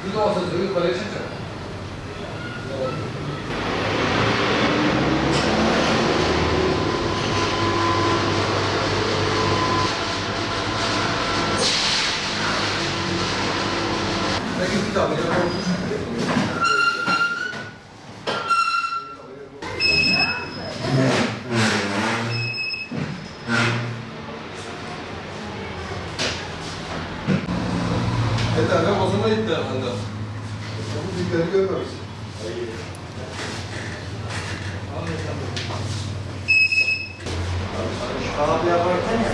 이거 와서 저기 빨리 진짜. 여기 기자 그냥 일단 내가 무슨 말 있다 한다. 너무 뒷다리 görmemişsin. Abi yaparken ya.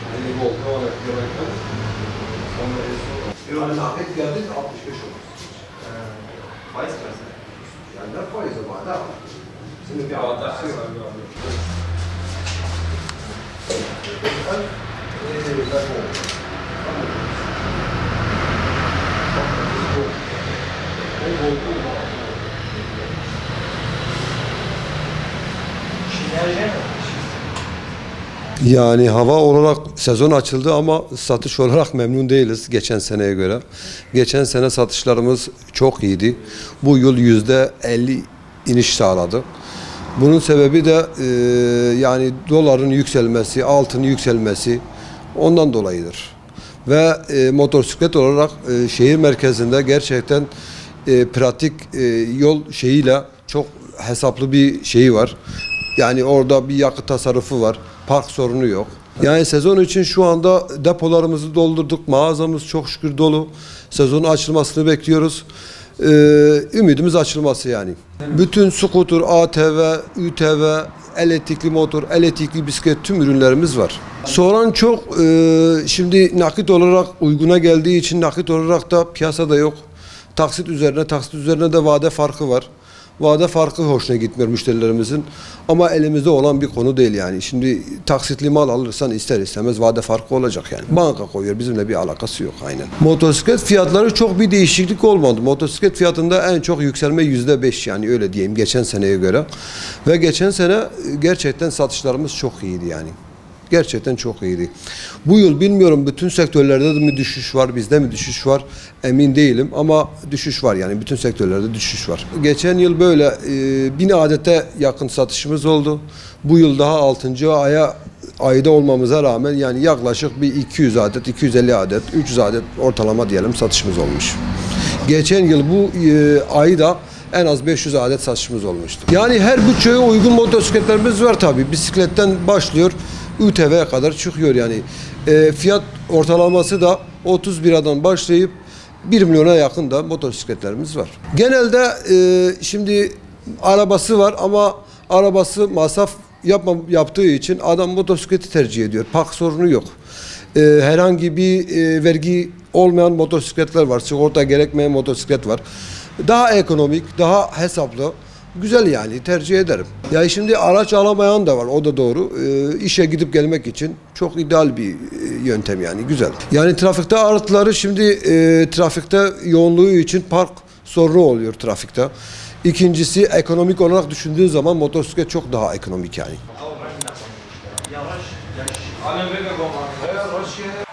Yani bu oklavana yaparken sonra zahmet geldi 65 olur. Faiz versin. Yani ne faizi var da? Şimdi bir avantajı yok. Yani hava olarak sezon açıldı ama satış olarak memnun değiliz geçen seneye göre. Geçen sene satışlarımız çok iyiydi. Bu yıl %50 iniş sağladı. Bunun sebebi de yani doların yükselmesi, altının yükselmesi ondan dolayıdır. Ve motosiklet olarak şehir merkezinde gerçekten pratik yol şeyiyle çok hesaplı bir şeyi var. Yani orada bir yakıt tasarrufu var. Park sorunu yok. Yani sezon için şu anda depolarımızı doldurduk. Mağazamız çok şükür dolu. Sezonun açılmasını bekliyoruz. Ümidimiz açılması yani. Bütün scooter, ATV, ÜTV, elektrikli motor, elektrikli bisiklet tüm ürünlerimiz var. Soran çok. Şimdi nakit olarak uyguna geldiği için nakit olarak da piyasada yok. Taksit üzerine de vade farkı var. Vade farkı hoşuna gitmiyor müşterilerimizin. Ama elimizde olan bir konu değil yani. Şimdi taksitli mal alırsan ister istemez vade farkı olacak yani. Banka koyuyor. Bizimle bir alakası yok aynen. Motosiklet fiyatları çok bir değişiklik olmadı. Motosiklet fiyatında en çok yükselme %5 yani öyle diyeyim geçen seneye göre. Ve geçen sene gerçekten satışlarımız çok iyiydi yani. Gerçekten çok iyiydi. Bu yıl bilmiyorum bütün sektörlerde de mi düşüş var, bizde mi düşüş var emin değilim ama düşüş var yani bütün sektörlerde düşüş var. Geçen yıl böyle 1000 adete yakın satışımız oldu. Bu yıl daha 6. ayda olmamıza rağmen yani yaklaşık bir 200 adet, 250 adet, 300 adet ortalama diyelim satışımız olmuş. Geçen yıl bu ayda en az 500 adet satışımız olmuştu. Yani her bütçeye uygun motosikletlerimiz var tabii. Bisikletten başlıyor. ÜTV'ye kadar çıkıyor yani. Fiyat ortalaması da 30 liradan başlayıp 1 milyona yakın da motosikletlerimiz var. Genelde şimdi arabası var ama arabası masraf yaptığı için adam motosikleti tercih ediyor. Park sorunu yok. Herhangi bir vergi olmayan motosikletler var. Sigorta gerekmeyen motosiklet var. Daha ekonomik, daha hesaplı. Güzel yani tercih ederim. Ya şimdi araç alamayan da var o da doğru. İşe gidip gelmek için çok ideal bir yöntem yani güzel. Yani trafikte artıları şimdi trafikte yoğunluğu için park sorunu oluyor trafikte. İkincisi ekonomik olarak düşündüğün zaman motosiklet çok daha ekonomik yani. Yavaş. Yavaş.